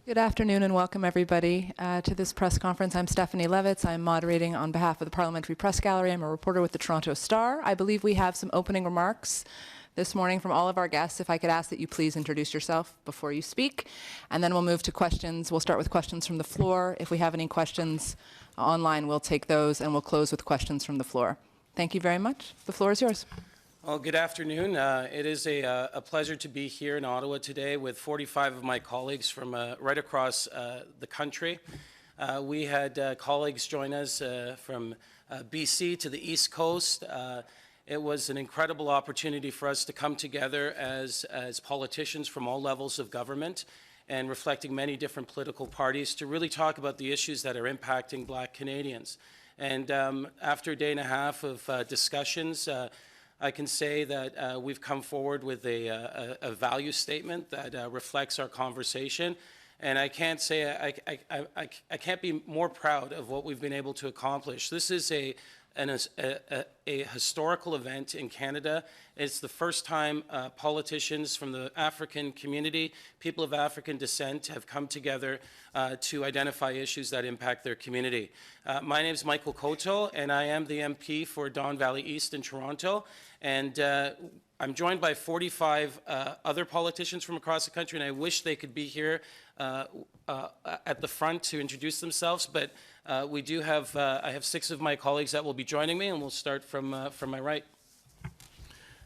Good afternoon and welcome everybody to this press conference. I'm Stephanie Levitz. I'm moderating on behalf of the Parliamentary Press Gallery. I'm a reporter with the Toronto Star. I believe we have some opening remarks this morning from all of our guests. If I could ask that you please introduce yourself before you speak, and then we'll move to questions. We'll start with questions from the floor. If we have any questions online, we'll take those, and we'll close with questions from the floor. Thank you very much. The floor is yours. Well, good afternoon. It is a pleasure to be here in Ottawa today with 45 of my colleagues from right across the country. We had colleagues join us from BC to the East Coast. It was an incredible opportunity for us to come together as politicians from all levels of government and reflecting many different political parties to really talk about the issues that are impacting Black Canadians. And after a day and a half of discussions, I can say that we've come forward with a value statement that reflects our conversation, and I can't say I can't be more proud of what we've been able to accomplish. This is a historical event in Canada. It's the first time politicians from the African community, people of African descent, have come together to identify issues that impact their community. My name is Michael Coteau, and I am the MP for Don Valley East in Toronto. And I'm joined by 45 other politicians from across the country, and I wish they could be here at the front to introduce themselves, but we do have, I have 6 of my colleagues that will be joining me, and we'll start from my right.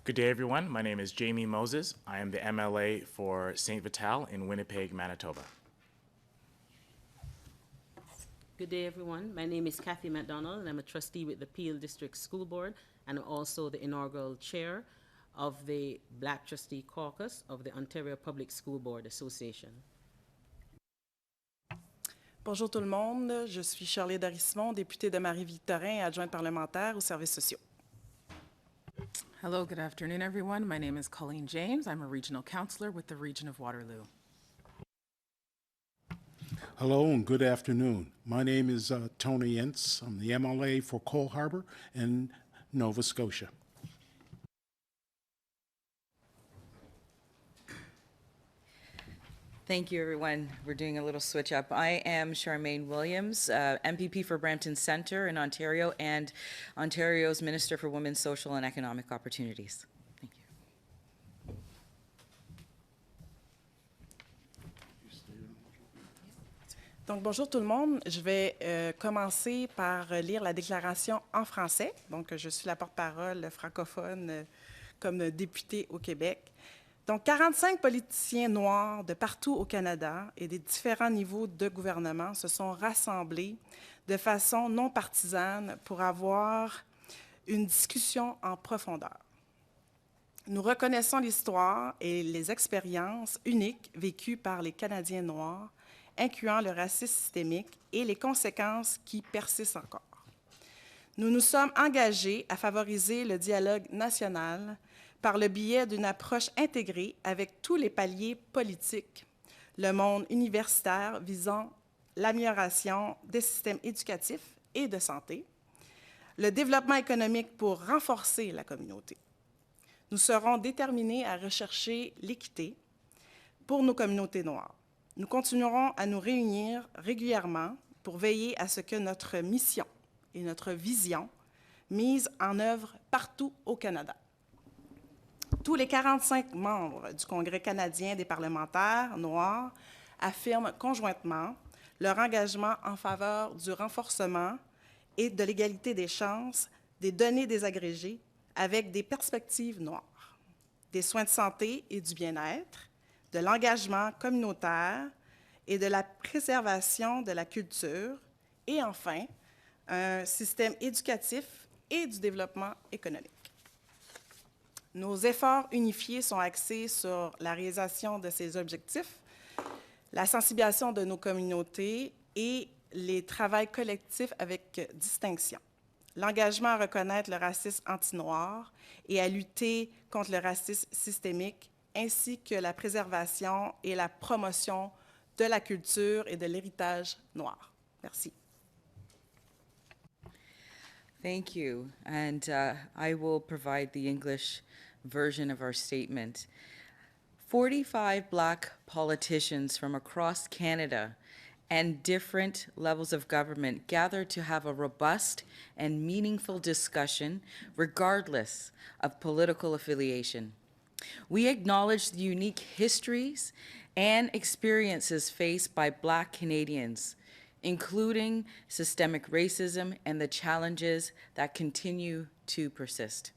Good day, everyone. My name is Jamie Moses. I am the MLA for St. Vital in Winnipeg, Manitoba. Good day, everyone. My name is Kathy McDonald, and I'm a trustee with the Peel District School Board, and I'm also the inaugural chair of the Black Trustee Caucus of the Ontario Public School Board Association. Bonjour tout le monde, je suis Shirley Dorismond, députée de Marie-Victorin et adjointe parlementaire aux services sociaux. Hello, good afternoon, everyone. My name is Colleen James. I'm a regional councillor with the region of Waterloo. Hello and good afternoon. My name is Tony Ince. I'm the MLA for Cole Harbour in Nova Scotia. Thank you, everyone. We're doing a little switch up. I am Charmaine Williams, MPP for Brampton Centre in Ontario and Ontario's Minister for Women's Social and Economic Opportunities. Thank you. Donc, bonjour tout le monde. Je vais commencer par lire la déclaration en français. Donc, je suis la porte-parole francophone comme députée au Québec. Donc, 45 politiciens noirs de partout au Canada et des différents niveaux de gouvernement se sont rassemblés de façon non partisane pour avoir une discussion en profondeur. Nous reconnaissons l'histoire et les expériences uniques vécues par les Canadiens noirs, incluant le racisme systémique et les conséquences qui persistent encore. Nous nous sommes engagés à favoriser le dialogue national par le biais d'une approche intégrée avec tous les paliers politiques, le monde universitaire visant l'amélioration des systèmes éducatifs et de santé, le développement économique pour renforcer la communauté. Nous serons déterminés à rechercher l'équité pour nos communautés noires. Nous continuerons à nous réunir régulièrement pour veiller à ce que notre mission et notre vision mise en œuvre partout au Canada. Tous les 45 membres du Congrès canadien des parlementaires noirs affirment conjointement leur engagement en faveur du renforcement et de l'égalité des chances des données désagrégées avec des perspectives noires, des soins de santé et du bien-être, de l'engagement communautaire et de la préservation de la culture, et enfin, un système éducatif et du développement économique. Nos efforts unifiés sont axés sur la réalisation de ces objectifs, la sensibilisation de nos communautés et les travaux collectifs avec distinction. L'engagement à reconnaître le racisme anti-noir et à lutter contre le racisme systémique, ainsi que la préservation et la promotion de la culture et de l'héritage noir. Merci. Thank you. And I will provide the English version of our statement. 45 Black politicians from across Canada and different levels of government gathered to have a robust and meaningful discussion regardless of political affiliation. We acknowledge the unique histories and experiences faced by Black Canadians, including systemic racism and the challenges that continue to persist.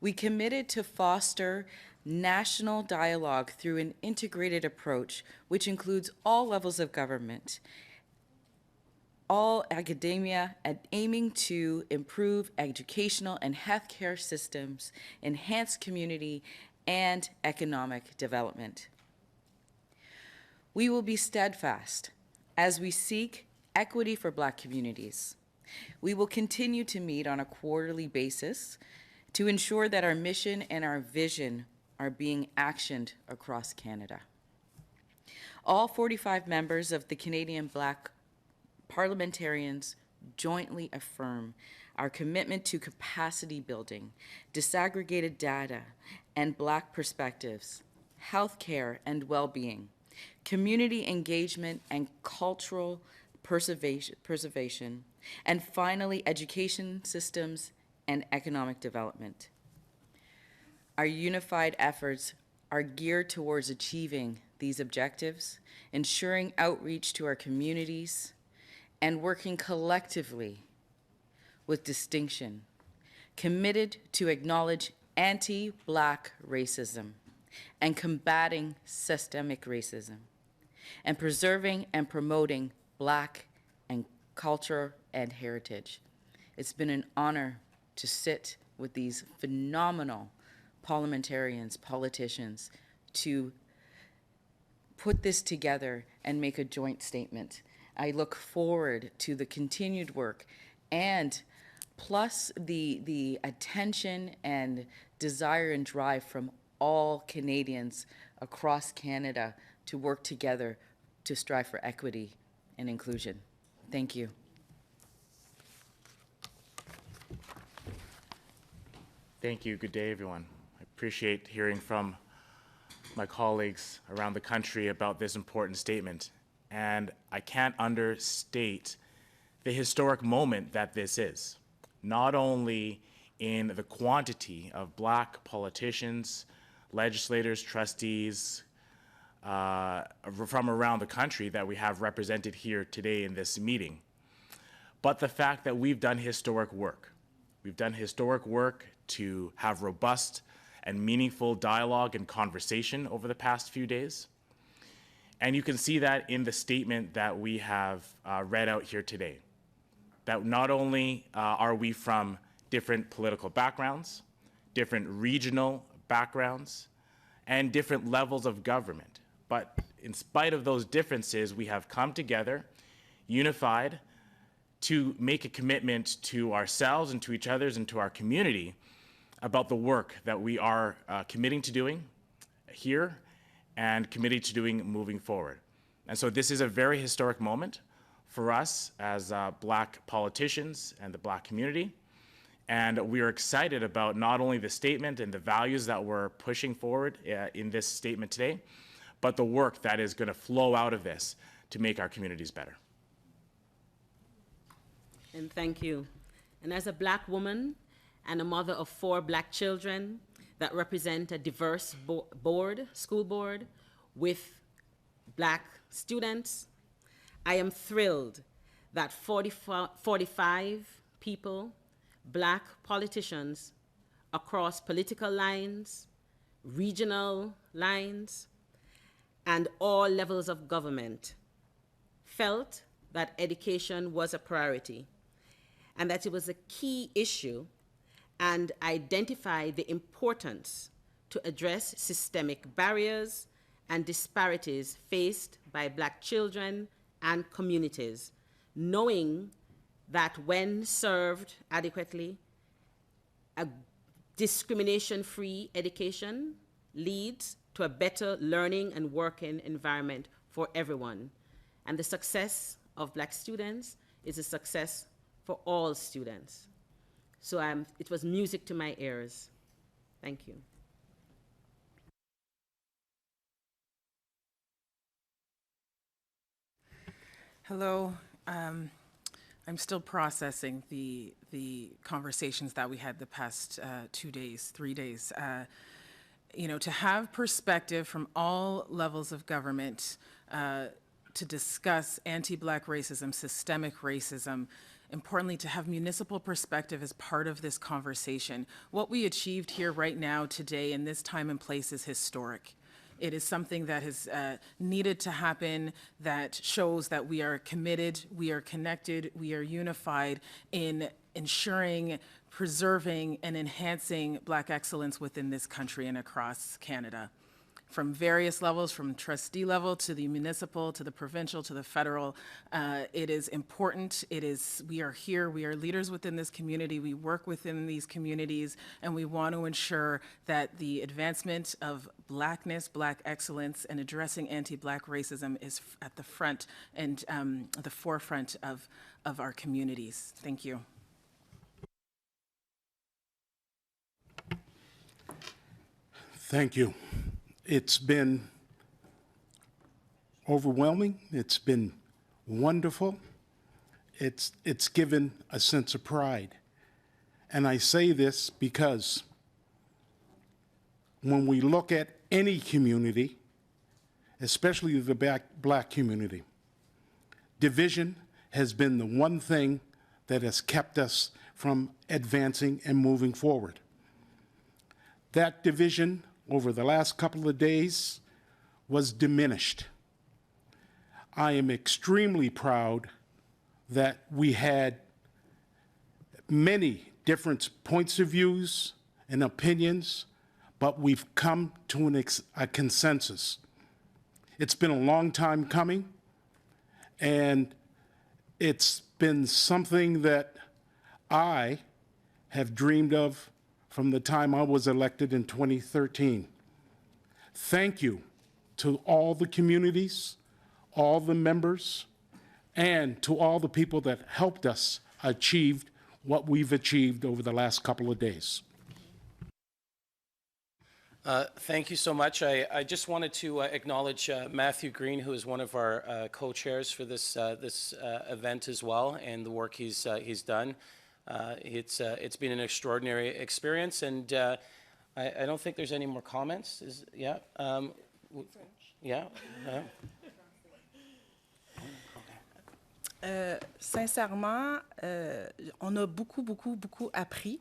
We committed to foster national dialogue through an integrated approach, which includes all levels of government, all academia, and aiming to improve educational and healthcare systems, enhance community and economic development. We will be steadfast as we seek equity for Black communities. We will continue to meet on a quarterly basis to ensure that our mission and our vision are being actioned across Canada. All 45 members of the Canadian Black Parliamentarians jointly affirm our commitment to capacity building, disaggregated data, and Black perspectives, healthcare and well-being, community engagement and cultural preservation, and finally, education systems and economic development. Our unified efforts are geared towards achieving these objectives, ensuring outreach to our communities, and working collectively with distinction, committed to acknowledge anti-Black racism and combating systemic racism, and preserving and promoting Black and culture and heritage. It's been an honor to sit with these phenomenal parliamentarians, politicians, to put this together and make a joint statement. I look forward to the continued work and plus the attention and desire and drive from all Canadians across Canada to work together to strive for equity and inclusion. Thank you. Thank you. Good day, everyone. I appreciate hearing from my colleagues around the country about this important statement. And I can't understate the historic moment that this is, not only in the quantity of Black politicians, legislators, trustees from around the country that we have represented here today in this meeting, but the fact that we've done historic work. We've done historic work to have robust and meaningful dialogue and conversation over the past few days. And you can see that in the statement that we have read out here today, that not only are we from different political backgrounds, different regional backgrounds, and different levels of government, but in spite of those differences, we have come together, unified, to make a commitment to ourselves and to each other and to our community about the work that we are committing to doing here and committed to doing moving forward. And so this is a very historic moment for us as Black politicians and the Black community. And we are excited about not only the statement and the values that we're pushing forward in this statement today, but the work that is going to flow out of this to make our communities better. And thank you. And as a Black woman and a mother of 4 Black children that represent a diverse school board with Black students, I am thrilled that 45 people, Black politicians across political lines, regional lines, and all levels of government felt that education was a priority and that it was a key issue and identified the importance to address systemic barriers and disparities faced by Black children and communities, knowing that when served adequately, a discrimination-free education leads to a better learning and working environment for everyone. And the success of Black students is a success for all students. So it was music to my ears. Thank you. Hello. I'm still processing the conversations that we had the past 2 days, 3 days. You know, to have perspective from all levels of government to discuss anti-Black racism, systemic racism, importantly, to have municipal perspective as part of this conversation. What we achieved here right now, today, in this time and place is historic. It is something that has needed to happen, that shows that we are committed, we are connected, we are unified in ensuring, preserving, and enhancing Black excellence within this country and across Canada. From various levels, from trustee level to the municipal, to the provincial, to the federal, it is important. We are here, we are leaders within this community, we work within these communities, and we want to ensure that the advancement of Blackness, Black excellence, and addressing anti-Black racism is at the front and the forefront of our communities. Thank you. Thank you. It's been overwhelming. It's been wonderful. It's given a sense of pride. And I say this because when we look at any community, especially the Black community, division has been the one thing that has kept us from advancing and moving forward. That division over the last couple of days was diminished. I am extremely proud that we had many different points of views and opinions, but we've come to a consensus. It's been a long time coming, and it's been something that I have dreamed of from the time I was elected in 2013. Thank you to all the communities, all the members, and to all the people that helped us achieve what we've achieved over the last couple of days. Thank you so much. I just wanted to acknowledge Matthew Green, who is one of our co-chairs for this event as well, and the work he's done. It's been an extraordinary experience, and I don't think there's any more comments. Sincèrement, on a beaucoup appris.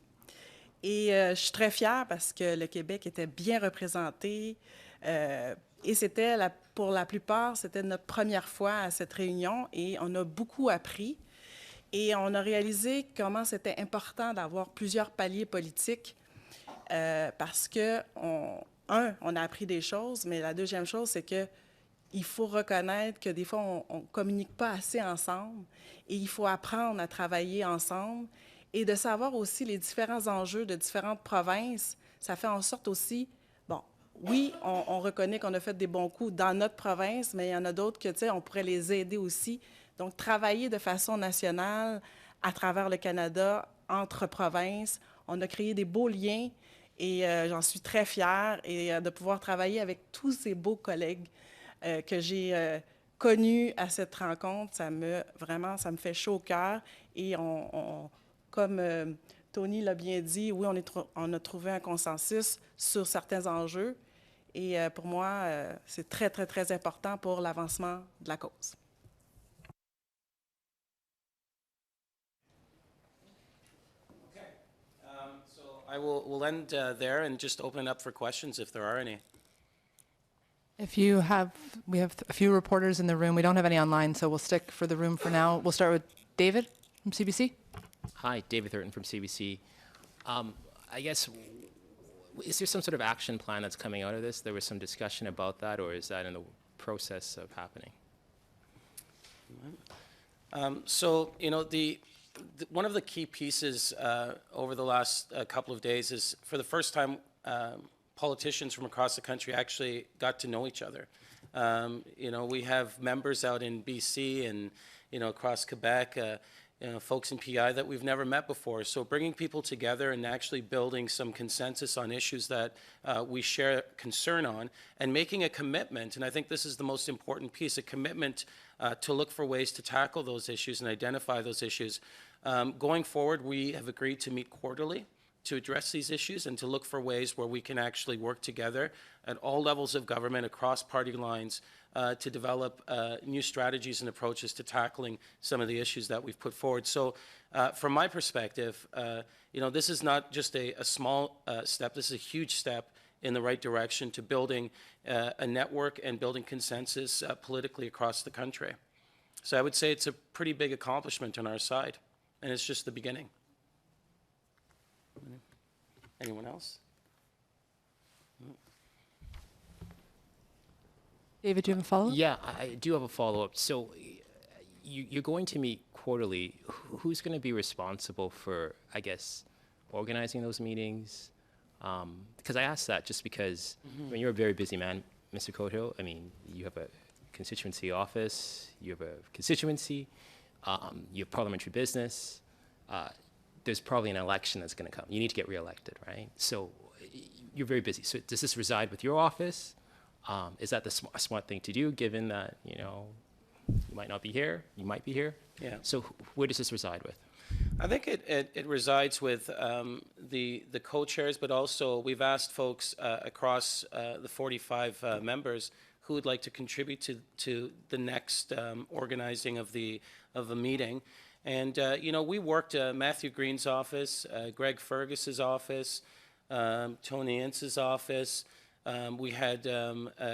Et je suis très fière parce que le Québec était bien représenté. Et c'était, pour la plupart, c'était notre première fois à cette réunion et on a beaucoup appris. Et on a réalisé comment c'était important d'avoir plusieurs paliers politiques parce que, on a appris des choses, mais la deuxième chose, c'est qu'il faut reconnaître que des fois, on ne communique pas assez ensemble et il faut apprendre à travailler ensemble et de savoir aussi les différents enjeux de différentes provinces. Ça fait en sorte aussi, bon, oui, on reconnaît qu'on a fait des bons coups dans notre province, mais il y en a d'autres que, tu sais, on pourrait les aider aussi. Donc, travailler de façon nationale à travers le Canada, entre provinces. On a créé des beaux liens et j'en suis très fière et de pouvoir travailler avec tous ces beaux collègues que j'ai connus à cette rencontre. Ça me fait chaud au cœur et comme Tony l'a bien dit, oui, on a trouvé un consensus sur certains enjeux et pour moi, c'est très, très, très important pour l'avancement de la cause. We'll end there and just open it up for questions if there are any. We have a few reporters in the room. We don't have any online, so we'll stick for the room for now. We'll start with David from CBC. Hi, David Thurton from CBC. I guess, is there some sort of action plan that's coming out of this? There was some discussion about that, or is that in the process of happening? So, you know, one of the key pieces over the last couple of days is, for the first time, politicians from across the country actually got to know each other. You know, we have members out in BC and, you know, across Quebec, folks in PI that we've never met before. So bringing people together and actually building some consensus on issues that we share concern on, and making a commitment, and I think this is the most important piece, a commitment to look for ways to tackle those issues and identify those issues. Going forward, we have agreed to meet quarterly to address these issues and to look for ways where we can actually work together at all levels of government across party lines to develop new strategies and approaches to tackling some of the issues that we've put forward. So from my perspective, this is not just a small step, this is a huge step in the right direction to building a network and building consensus politically across the country. So I would say it's a pretty big accomplishment on our side, and it's just the beginning. Anyone else? David, do you have a follow-up? Yeah, I do have a follow-up. So you're going to meet quarterly. Who's going to be responsible for, I guess, organizing those meetings? Because I asked that just because you're a very busy man, Mr. Coteau. I mean, you have a constituency office, you have a constituency, you have parliamentary business. There's probably an election that's going to come. You need to get reelected, right? So you're very busy. So does this reside with your office? Is that the smart thing to do, given that, you might not be here, you might be here? Yeah. So where does this reside with? I think it resides with the co-chairs, but also we've asked folks across the 45 members who would like to contribute to the next organizing of a meeting. And, we worked Matthew Green's office, Greg Fergus's office, Tony Ince's office. We had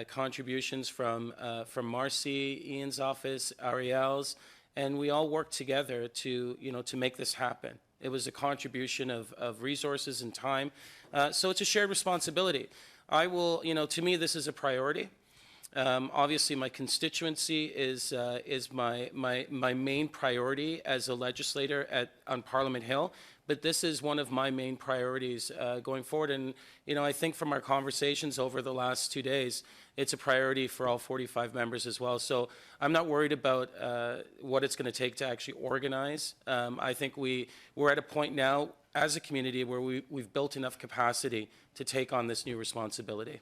contributions from Marcy, Ian's office, Ariel's, and we all worked together to make this happen. It was a contribution of resources and time. So it's a shared responsibility. I will, to me, this is a priority. Obviously, my constituency is my main priority as a legislator on Parliament Hill, but this is one of my main priorities going forward. And, I think from our conversations over the last 2 days, it's a priority for all 45 members as well. So I'm not worried about what it's going to take to actually organize. I think we're at a point now as a community where we've built enough capacity to take on this new responsibility.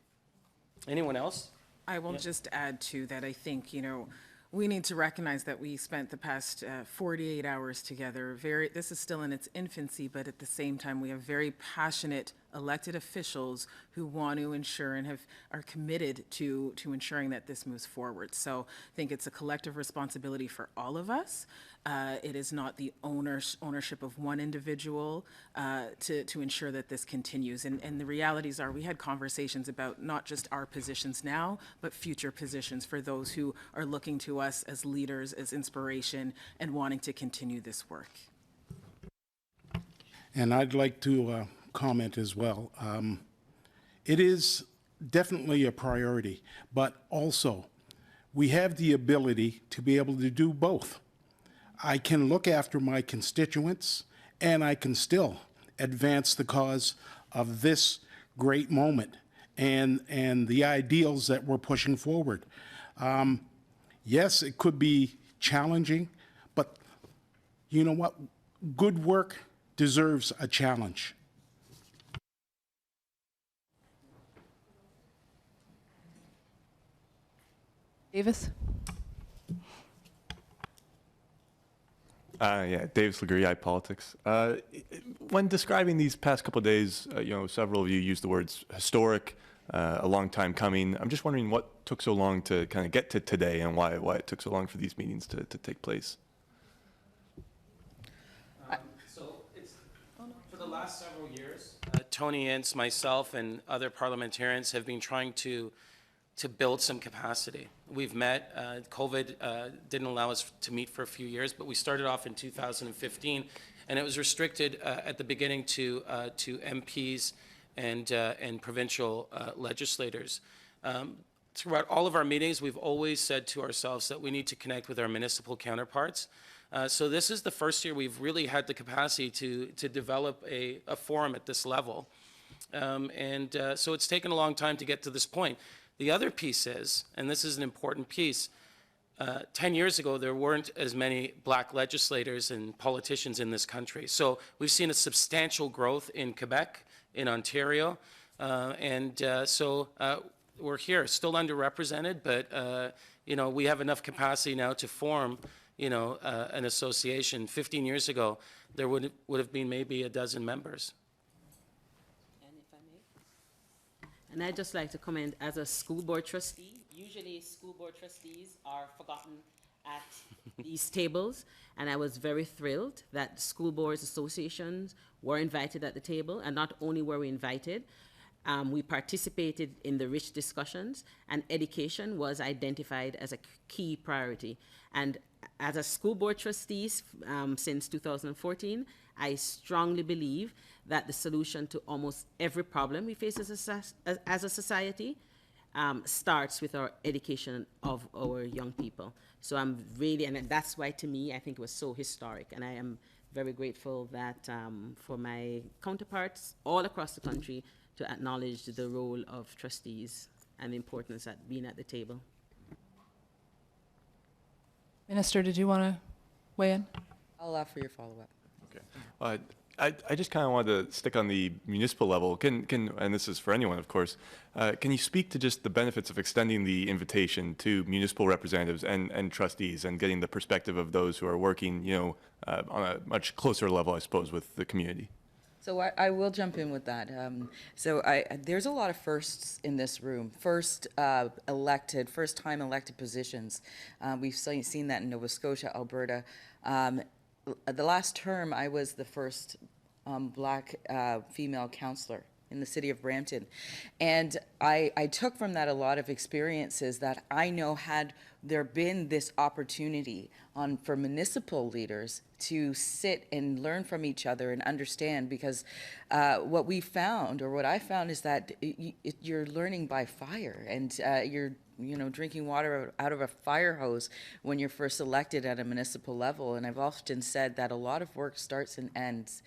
Anyone else? I will just add to that. I think, we need to recognize that we spent the past 48 hours together. This is still in its infancy, but at the same time, we have very passionate elected officials who want to ensure and are committed to ensuring that this moves forward. So I think it's a collective responsibility for all of us. It is not the ownership of one individual to ensure that this continues. And the realities are we had conversations about not just our positions now, but future positions for those who are looking to us as leaders, as inspiration, and wanting to continue this work. And I'd like to comment as well. It is definitely a priority, but also we have the ability to be able to do both. I can look after my constituents and I can still advance the cause of this great moment and the ideals that we're pushing forward. Yes, it could be challenging, but you know what? Good work deserves a challenge. Davis? Davis Legree, iPolitics. When describing these past couple of days, several of you used the words historic, a long time coming. I'm just wondering what took so long to kind of get to today and why it took so long for these meetings to take place. For the last several years, Tony Ince, myself, and other parliamentarians have been trying to build some capacity. We've met. COVID didn't allow us to meet for a few years, but we started off in 2015, and it was restricted at the beginning to MPs and provincial legislators. Throughout all of our meetings, we've always said to ourselves that we need to connect with our municipal counterparts. So this is the first year we've really had the capacity to develop a forum at this level. So it's taken a long time to get to this point. The other piece is, and this is an important piece, 10 years ago, there weren't as many black legislators and politicians in this country. So we've seen a substantial growth in Quebec, in Ontario, so we're here, still underrepresented, but we have enough capacity now to form, an association. 15 years ago, there would have been maybe a dozen members. And if I may? And I'd just like to comment, as a school board trustee, usually school board trustees are forgotten at these tables, and I was very thrilled that school boards associations were invited at the table, and not only were we invited, we participated in the rich discussions, and education was identified as a key priority. And as a school board trustee since 2014, I strongly believe that the solution to almost every problem we face as a society starts with our education of our young people. So I'm really, and that's why to me, I think it was so historic. And I am very grateful that for my counterparts all across the country to acknowledge the role of trustees and the importance of being at the table. Minister, did you want to weigh in? I'll allow for your follow-up. Okay. I just kind of wanted to stick on the municipal level. And this is for anyone, of course, can you speak to just the benefits of extending the invitation to municipal representatives and trustees and getting the perspective of those who are working, on a much closer level, I suppose, with the community? So I will jump in with that. There's a lot of firsts in this room. First-time elected positions. We've seen that in Nova Scotia, Alberta. The last term, I was the first black female councillor in the city of Brampton. And I took from that a lot of experiences that I know had there been this opportunity for municipal leaders to sit and learn from each other and understand, because what we found, or what I found, is that you're learning by fire, and you're drinking water out of a fire hose when you're first elected at a municipal level. And I've often said that a lot of work starts and ends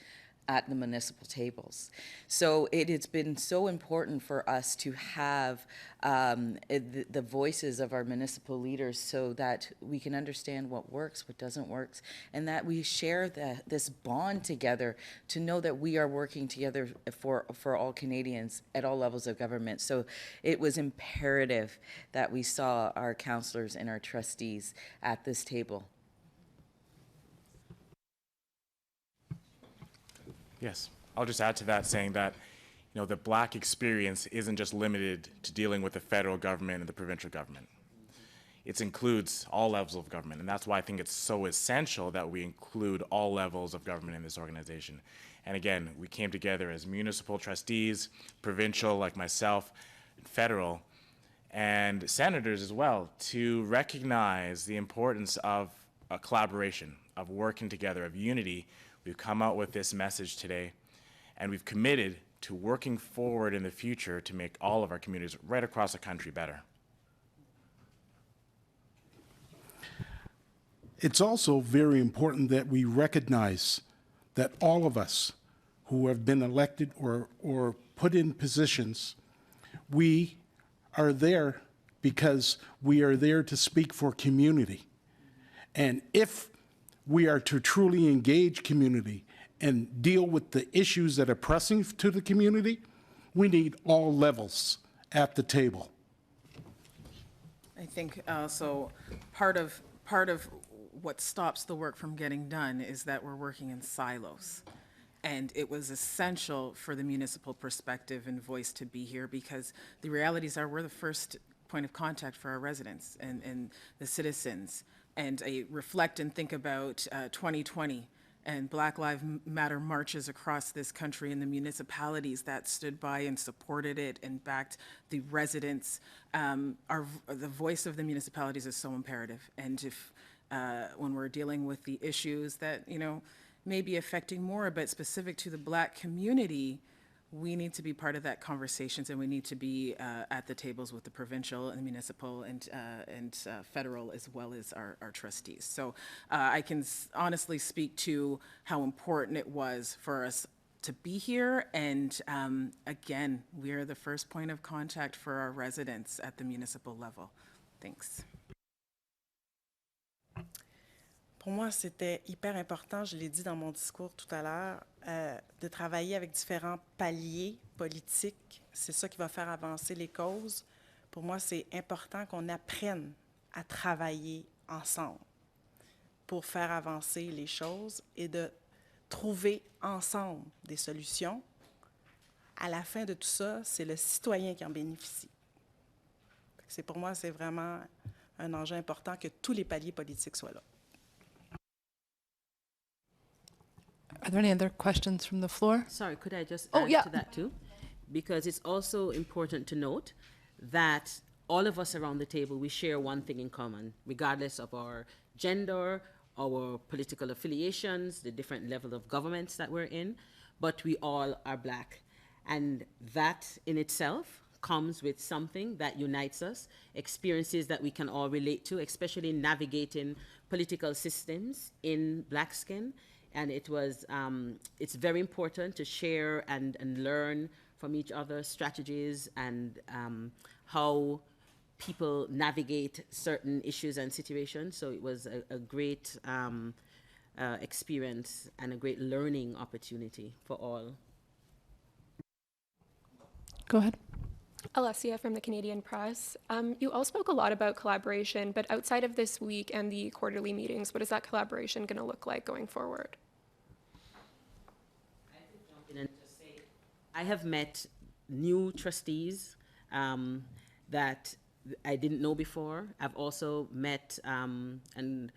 at the municipal tables. So it's been so important for us to have the voices of our municipal leaders so that we can understand what works, what doesn't work, and that we share this bond together to know that we are working together for all Canadians at all levels of government. So it was imperative that we saw our councillors and our trustees at this table. Yes, I'll just add to that, saying that, the black experience isn't just limited to dealing with the federal government and the provincial government. It includes all levels of government, and that's why I think it's so essential that we include all levels of government in this organization. And again, we came together as municipal trustees, provincial, like myself, federal, and senators as well, to recognize the importance of a collaboration, of working together, of unity. We've come out with this message today, and we've committed to working forward in the future to make all of our communities right across the country better. It's also very important that we recognize that all of us who have been elected or put in positions, we are there because we are there to speak for community. And if we are to truly engage community and deal with the issues that are pressing to the community, we need all levels at the table. I think also part of what stops the work from getting done is that we're working in silos. And it was essential for the municipal perspective and voice to be here, because the realities are we're the first point of contact for our residents and the citizens. And I reflect and think about 2020 and Black Lives Matter marches across this country, and the municipalities that stood by and supported it and backed the residents. The voice of the municipalities is so imperative. And if when we're dealing with the issues that may be affecting more, but specific to the Black community, we need to be part of that conversations, and we need to be at the tables with the provincial and municipal and federal, as well as our trustees. So I can honestly speak to how important it was for us to be here. And again, we are the first point of contact for our residents at the municipal level. Thanks. Pour moi, c'était hyper important, je l'ai dit dans mon discours tout à l'heure, de travailler avec différents paliers politiques. C'est ça qui va faire avancer les causes. Pour moi, c'est important qu'on apprenne à travailler ensemble pour faire avancer les choses et de trouver ensemble des solutions. À la fin de tout ça, c'est le citoyen qui en bénéficie. Pour moi, c'est vraiment un enjeu important que tous les paliers politiques soient là. Are there any other questions from the floor? Sorry, could I just Oh, add yeah. to that too? Because it's also important to note that all of us around the table, we share one thing in common, regardless of our gender, our political affiliations, the different level of governments that we're in, but we all are Black. And that in itself comes with something that unites us, experiences that we can all relate to, especially navigating political systems in Black skin. And it was, it's very important to share and learn from each other strategies and how people navigate certain issues and situations. So it was a great experience and a great learning opportunity for all. Go ahead. Alessia from the Canadian Press. You all spoke a lot about collaboration, but outside of this week and the quarterly meetings, what is that collaboration going to look like going forward? I could jump in and just say, I have met new trustees that I didn't know before. I've also met and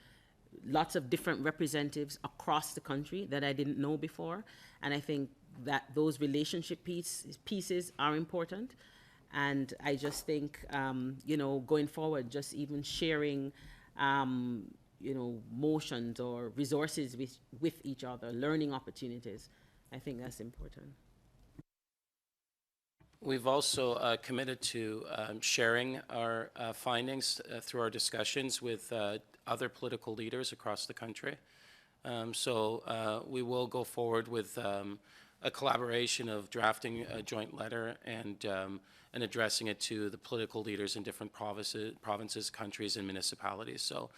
lots of different representatives across the country that I didn't know before. And I think that those relationship pieces are important. And I just think, you know, going forward, just even sharing, you know, motions or resources with each other, learning opportunities, I think that's important. We've also committed to sharing our findings through our discussions with other political leaders across the country. So we will go forward with a collaboration of drafting a joint letter and addressing it to the political leaders in different provinces, countries, and municipalities. So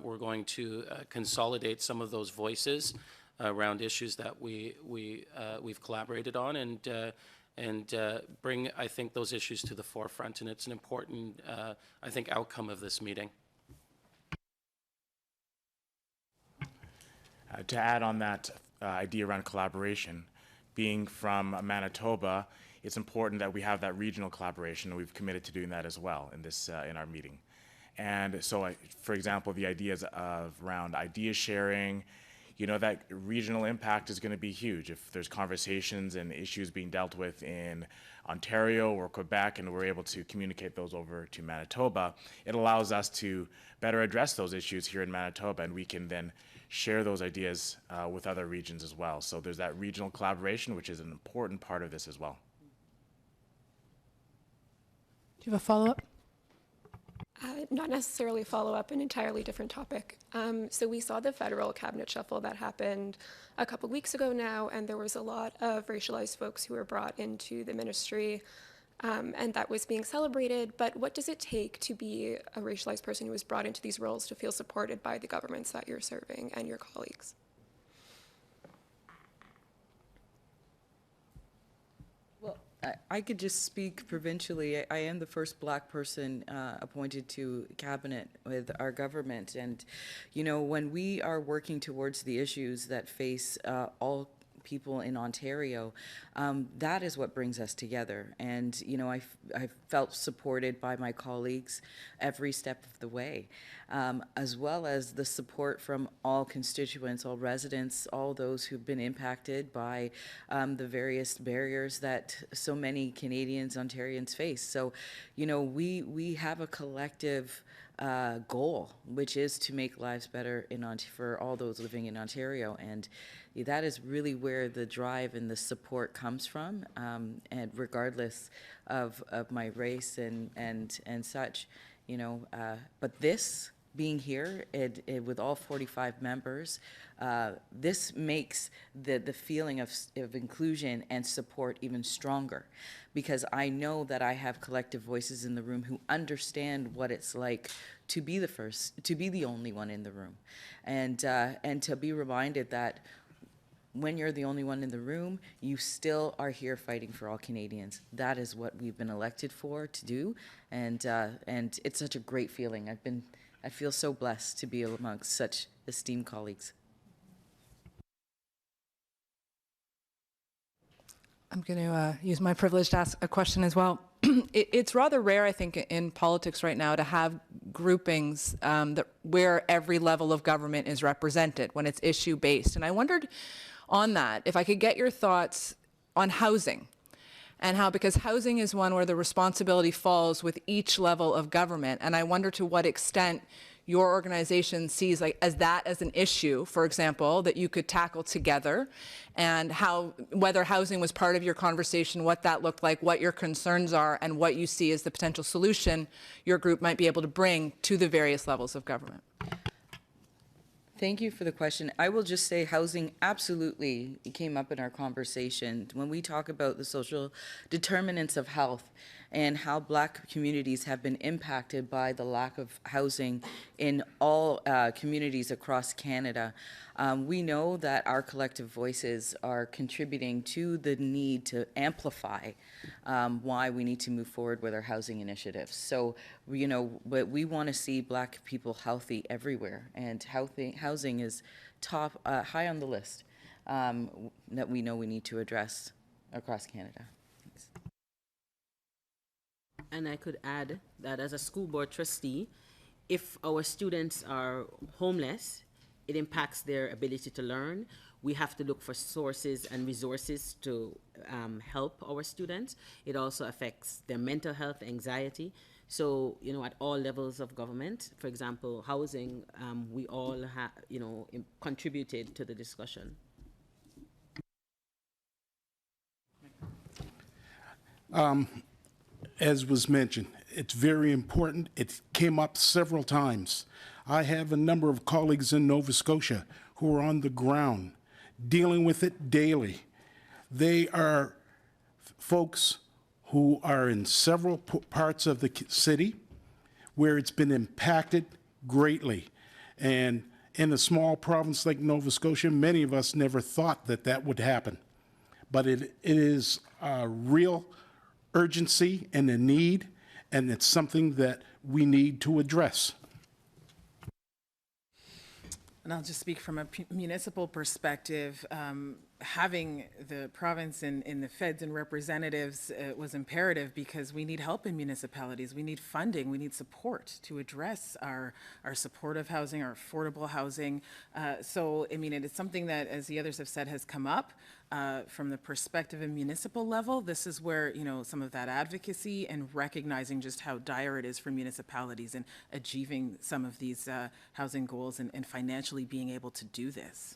we're going to consolidate some of those voices around issues that we've collaborated on and bring, I think, those issues to the forefront. And it's an important, I think, outcome of this meeting. To add on that idea around collaboration, being from Manitoba, it's important that we have that regional collaboration, and we've committed to doing that as well in this in our meeting. And so, for example, the ideas of around idea sharing, you know, that regional impact is going to be huge. If there's conversations and issues being dealt with in Ontario or Quebec, and we're able to communicate those over to Manitoba, it allows us to better address those issues here in Manitoba, and we can then share those ideas with other regions as well. So there's that regional collaboration, which is an important part of this as well. Do you have a follow-up? Not necessarily follow-up, an entirely different topic. So we saw the federal cabinet shuffle that happened a couple weeks ago now, and there was a lot of racialized folks who were brought into the ministry, and that was being celebrated. But what does it take to be a racialized person who was brought into these roles to feel supported by the governments that you're serving and your colleagues? Well, I could just speak provincially. I am the first Black person appointed to cabinet with our government. And, you know, when we are working towards the issues that face all people in Ontario, that is what brings us together. And, you know, I felt supported by my colleagues every step of the way, as well as the support from all constituents, all residents, all those who've been impacted by the various barriers that so many Canadians, Ontarians face. So, you know, we have a collective goal, which is to make lives better for all those living in Ontario. And that is really where the drive and the support comes from, and regardless of my race and such, you know. But this being here with all 45 members, this makes the feeling of inclusion and support even stronger, because I know that I have collective voices in the room who understand what it's like to be the first, to be the only one in the room, and to be reminded that when you're the only one in the room, you still are here fighting for all Canadians. That is what we've been elected for to do, and it's such a great feeling. I feel so blessed to be amongst such esteemed colleagues. I'm going to use my privilege to ask a question as well. It's rather rare, I think, in politics right now to have groupings where every level of government is represented when it's issue-based. And I wondered on that, if I could get your thoughts on housing, and how, because housing is one where the responsibility falls with each level of government, and I wonder to what extent your organization sees as an issue, for example, that you could tackle together, and whether housing was part of your conversation, what that looked like, what your concerns are, and what you see as the potential solution your group might be able to bring to the various levels of government. Thank you for the question. I will just say housing absolutely came up in our conversation. When we talk about the social determinants of health and how Black communities have been impacted by the lack of housing in all communities across Canada, we know that our collective voices are contributing to the need to amplify why we need to move forward with our housing initiatives. So, but we want to see Black people healthy everywhere, and housing is high on the list that we know we need to address across Canada. Thanks. And I could add that as a school board trustee, if our students are homeless, it impacts their ability to learn. We have to look for sources and resources to help our students. It also affects their mental health, anxiety. So, at all levels of government, for example, housing, we all have, contributed to the discussion. As was mentioned, it's very important. It came up several times. I have a number of colleagues in Nova Scotia who are on the ground dealing with it daily. They are folks who are in several parts of the city where it's been impacted greatly. And in a small province like Nova Scotia, many of us never thought that that would happen. But it is a real urgency and a need, and it's something that we need to address. And I'll just speak from a municipal perspective. Having the province and the feds and representatives was imperative, because we need help in municipalities. We need funding. We need support to address our supportive housing, our affordable housing. So, it is something that, as the others have said, has come up from the perspective of municipal level. This is where, some of that advocacy and recognizing just how dire it is for municipalities and achieving some of these housing goals and financially being able to do this.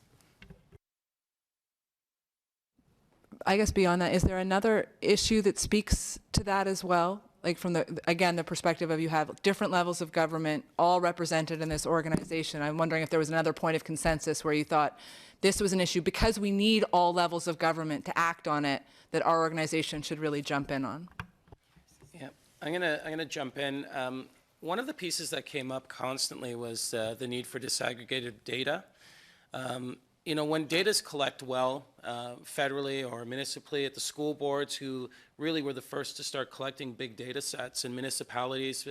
I guess beyond that, is there another issue that speaks to that as well? Like from the perspective of you have different levels of government all represented in this organization. I'm wondering if there was another point of consensus where you thought this was an issue because we need all levels of government to act on it, that our organization should really jump in on. Yeah, I'm gonna jump in. One of the pieces that came up constantly was the need for disaggregated data. When data is collected well, federally or municipally at the school boards, who really were the first to start collecting big data sets, and municipalities,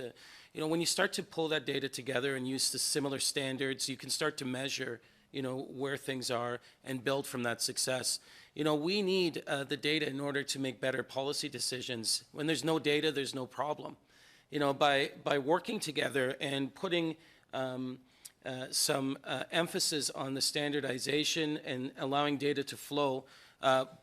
when you start to pull that data together and use the similar standards, you can start to measure, where things are and build from that success. We need the data in order to make better policy decisions. When there's no data, there's no problem. By working together and putting some emphasis on the standardization and allowing data to flow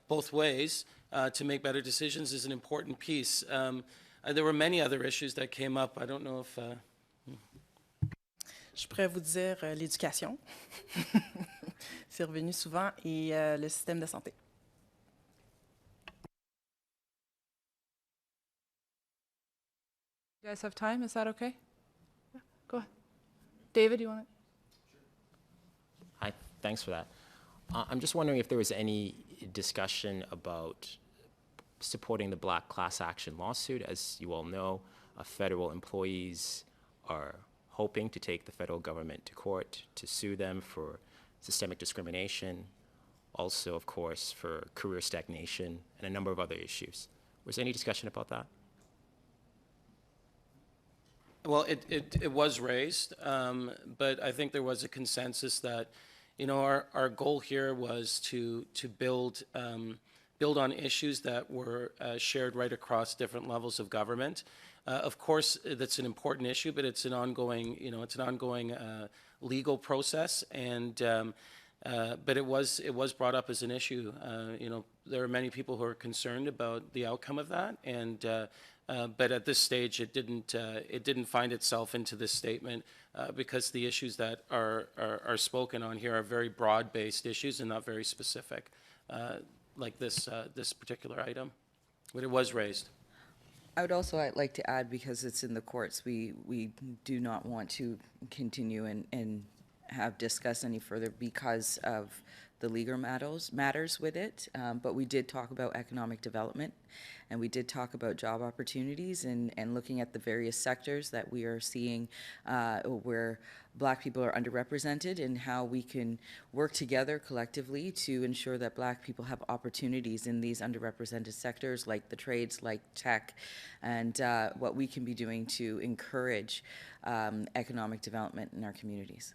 both ways to make better decisions is an important piece. There were many other issues that came up. I don't know if... Je pourrais vous dire l'éducation. C'est revenu souvent, et le système de santé. You guys have time? Is that okay? Yeah, go ahead. David, you want to? Hi, thanks for that. I'm just wondering if there was any discussion about supporting the Black class action lawsuit. As you all know, federal employees are hoping to take the federal government to court to sue them for systemic discrimination, also, of course, for career stagnation and a number of other issues. Was there any discussion about that? Well, it was raised, but I think there was a consensus that, you know, our goal here was to build on issues that were shared right across different levels of government. Of course, that's an important issue, but it's an ongoing, you know, it's an ongoing legal process, and but it was brought up as an issue. You know, there are many people who are concerned about the outcome of that, and but at this stage, it didn't find itself into this statement because the issues that are spoken on here are very broad-based issues and not very specific, like this particular item. But it was raised. I would also like to add, because it's in the courts, we do not want to continue and have discussed any further because of the legal matters with it. But we did talk about economic development, and we did talk about job opportunities and looking at the various sectors that we are seeing where Black people are underrepresented, and how we can work together collectively to ensure that Black people have opportunities in these underrepresented sectors like the trades, like tech, and what we can be doing to encourage economic development in our communities.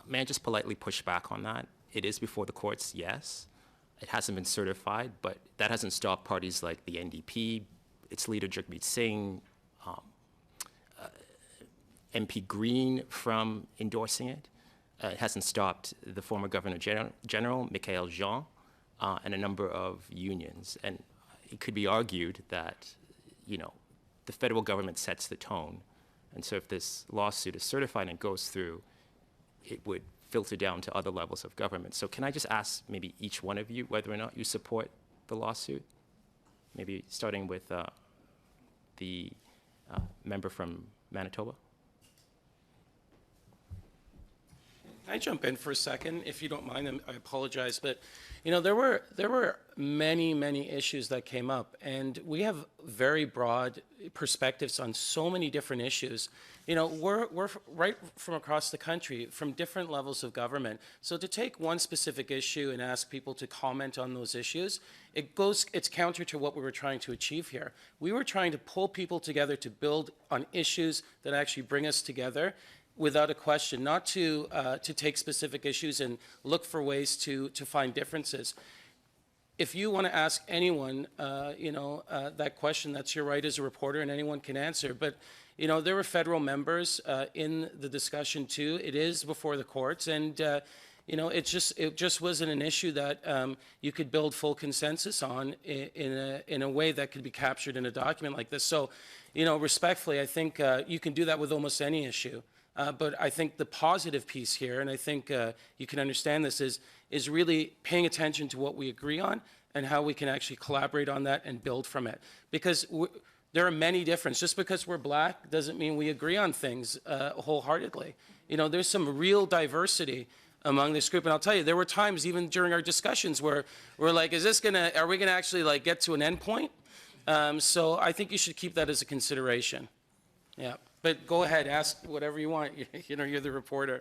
May I just politely push back on that? It is before the courts, yes. It hasn't been certified, but that hasn't stopped parties like the NDP, its leader Jagmeet Singh, MP Green from endorsing it. It hasn't stopped the former Governor General, Michael Jean, and a number of unions. And it could be argued that, you know, the federal government sets the tone. And so if this lawsuit is certified and goes through, it would filter down to other levels of government. So can I just ask maybe each one of you whether or not you support the lawsuit? Maybe starting with the member from Manitoba. Can I jump in for a second, if you don't mind? I apologize, but you know, there were many issues that came up, and we have very broad perspectives on so many different issues. You know, we're right from across the country, from different levels of government. So to take one specific issue and ask people to comment on those issues, it's counter to what we were trying to achieve here. We were trying to pull people together to build on issues that actually bring us together, without a question, not to take specific issues and look for ways to find differences. If you want to ask anyone, you know, that question, that's your right as a reporter, and anyone can answer. But you know, there were federal members in the discussion too. It is before the courts, and you know, it just wasn't an issue that you could build full consensus on in a way that could be captured in a document like this. So, you know, respectfully, I think you can do that with almost any issue. But I think the positive piece here, and I think you can understand this, is really paying attention to what we agree on and how we can actually collaborate on that and build from it. Because there are many differences. Just because we're Black doesn't mean we agree on things wholeheartedly. You know, there's some real diversity among this group. And I'll tell you, there were times even during our discussions where we're like, are we gonna actually like get to an end point? So I think you should keep that as a consideration. Yeah. But go ahead, ask whatever you want. You know, you're the reporter.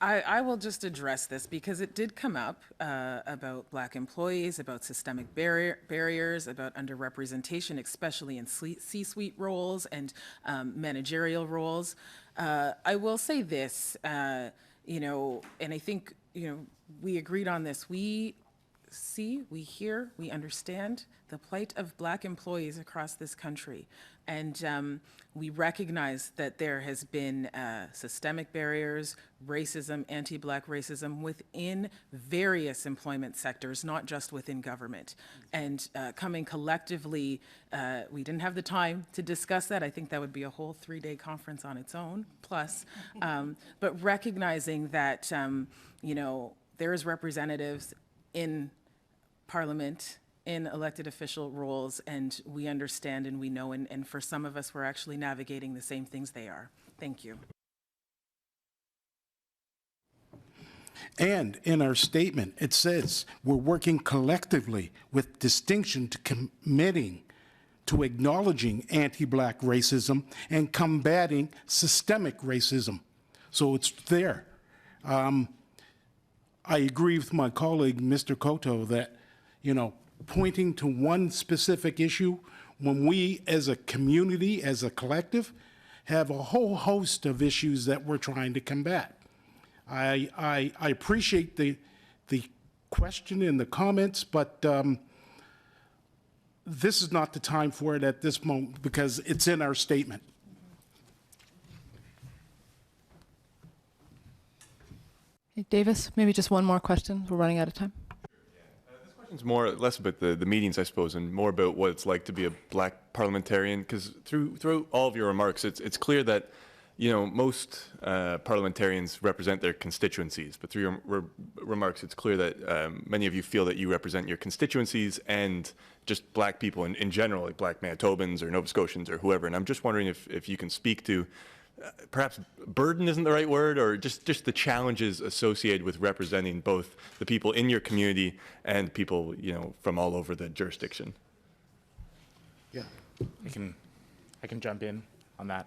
I will just address this because it did come up about Black employees, about systemic barriers, about underrepresentation, especially in C-suite roles and managerial roles. I will say this, you know, and I think, you know, we agreed on this. We see, we hear, we understand the plight of Black employees across this country. And we recognize that there has been systemic barriers, racism, anti-Black racism within various employment sectors, not just within government. And coming collectively, we didn't have the time to discuss that. I think that would be a whole 3-day conference on its own, plus. But recognizing that, you know, there is representatives in Parliament in elected official roles, and we understand and we know, and for some of us, we're actually navigating the same things they are. Thank you. And in our statement, it says we're working collectively with distinction to committing to acknowledging anti-Black racism and combating systemic racism. So it's there. I agree with my colleague, Mr. Coteau, that, you know, pointing to one specific issue when we as a community, as a collective, have a whole host of issues that we're trying to combat. I appreciate the question and the comments, but this is not the time for it at this moment because it's in our statement. Hey, Davis, maybe just one more question. We're running out of time. This question's more or less about the meetings, I suppose, and more about what it's like to be a Black parliamentarian. Because through all of your remarks, it's clear that, you know, most parliamentarians represent their constituencies. But through your remarks, it's clear that many of you feel that you represent your constituencies and just Black people in general, like Black Manitobans or Nova Scotians or whoever. And I'm just wondering if you can speak to perhaps burden isn't the right word, or just the challenges associated with representing both the people in your community and people, you know, from all over the jurisdiction. Yeah, I can jump in on that.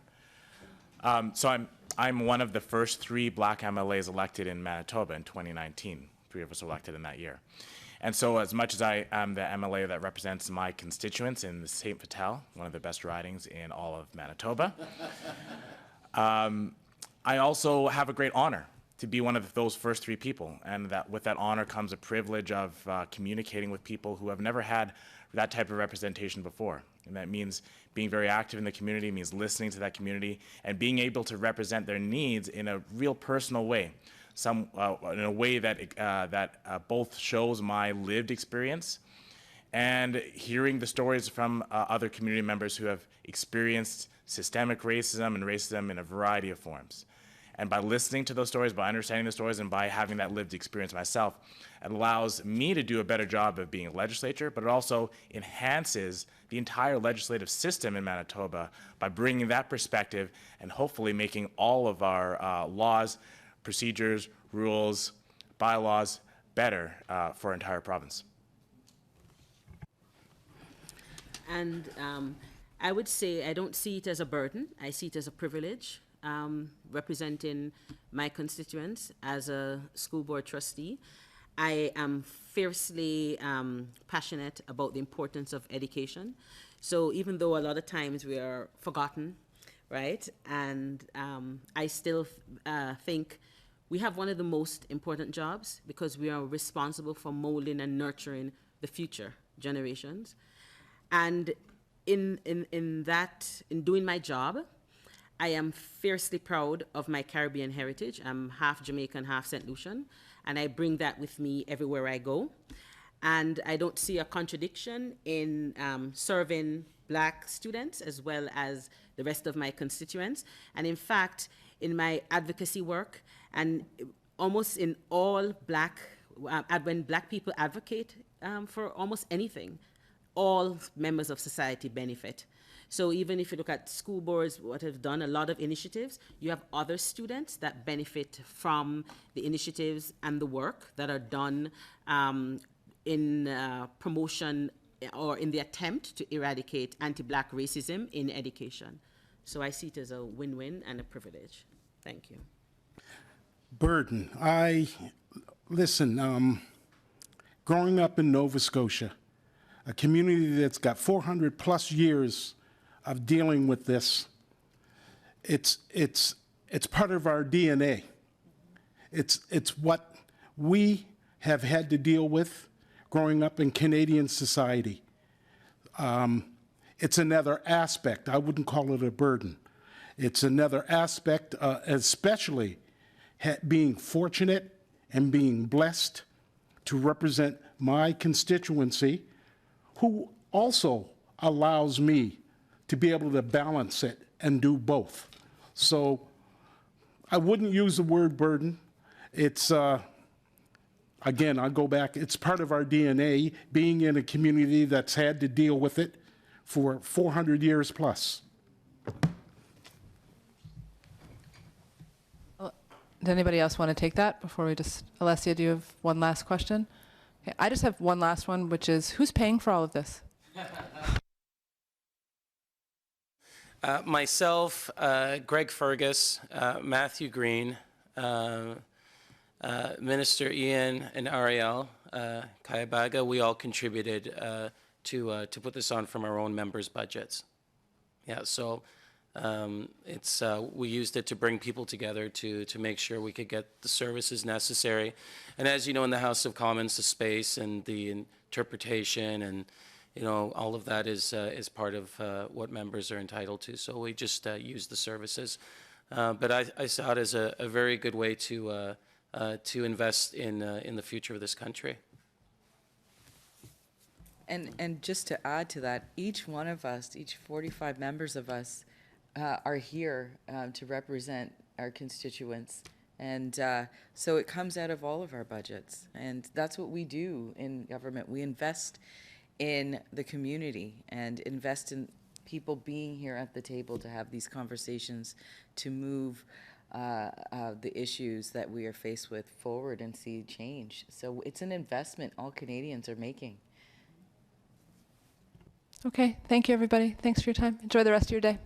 So I'm one of the first 3 Black MLAs elected in Manitoba in 2019. 3 of us were elected in that year. And so as much as I am the MLA that represents my constituents in the St. Vital, one of the best ridings in all of Manitoba, I also have a great honor to be one of those first 3 people. And that with that honor comes a privilege of communicating with people who have never had that type of representation before. And that means being very active in the community, means listening to that community, and being able to represent their needs in a real personal way. In a way that both shows my lived experience and hearing the stories from other community members who have experienced systemic racism and racism in a variety of forms. And by listening to those stories, by understanding the stories, and by having that lived experience myself, it allows me to do a better job of being a legislator, but it also enhances the entire legislative system in Manitoba by bringing that perspective and hopefully making all of our laws, procedures, rules, bylaws better for our entire province. And I would say I don't see it as a burden. I see it as a privilege, representing my constituents as a school board trustee. I am fiercely passionate about the importance of education. So even though a lot of times we are forgotten, right? And I still think we have one of the most important jobs because we are responsible for molding and nurturing the future generations. And in doing my job, I am fiercely proud of my Caribbean heritage. I'm half Jamaican, half St. Lucian, and I bring that with me everywhere I go. And I don't see a contradiction in serving Black students as well as the rest of my constituents. And in fact, in my advocacy work, and almost in all when Black people advocate for almost anything, all members of society benefit. So even if you look at school boards, what have done a lot of initiatives, you have other students that benefit from the initiatives and the work that are done in promotion or in the attempt to eradicate anti-Black racism in education. So I see it as a win-win and a privilege. Thank you. Burden. Listen, growing up in Nova Scotia, a community that's got 400 plus years of dealing with this, it's part of our DNA. It's what we have had to deal with growing up in Canadian society. It's another aspect. I wouldn't call it a burden. It's another aspect, especially being fortunate and being blessed to represent my constituency, who also allows me to be able to balance it and do both. So I wouldn't use the word burden. It's, I Again, I go back, it's part of our DNA, being in a community that's had to deal with it for 400 years plus. Does anybody else want to take that before we just, Alessia, do you have one last question? Okay, I just have one last one, which is, who's paying for all of this? Myself, Greg Fergus, Matthew Green, Minister Ian and Ariel Kayabaga, we all contributed to put this on from our own members' budgets. Yeah, so we used it to bring people together to make sure we could get the services necessary. And as you know, in the House of Commons, the space and the interpretation and all of that is part of what members are entitled to. So we just use the services. But I saw it as a very good way to invest in the future of this country. And just to add to that, each one of us, each 45 members of us, are here to represent our constituents. And so it comes out of all of our budgets. And that's what we do in government. We invest in the community and invest in people being here at the table to have these conversations, to move the issues that we are faced with forward and see change. So it's an investment all Canadians are making. Okay, thank you, everybody. Thanks for your time. Enjoy the rest of your day.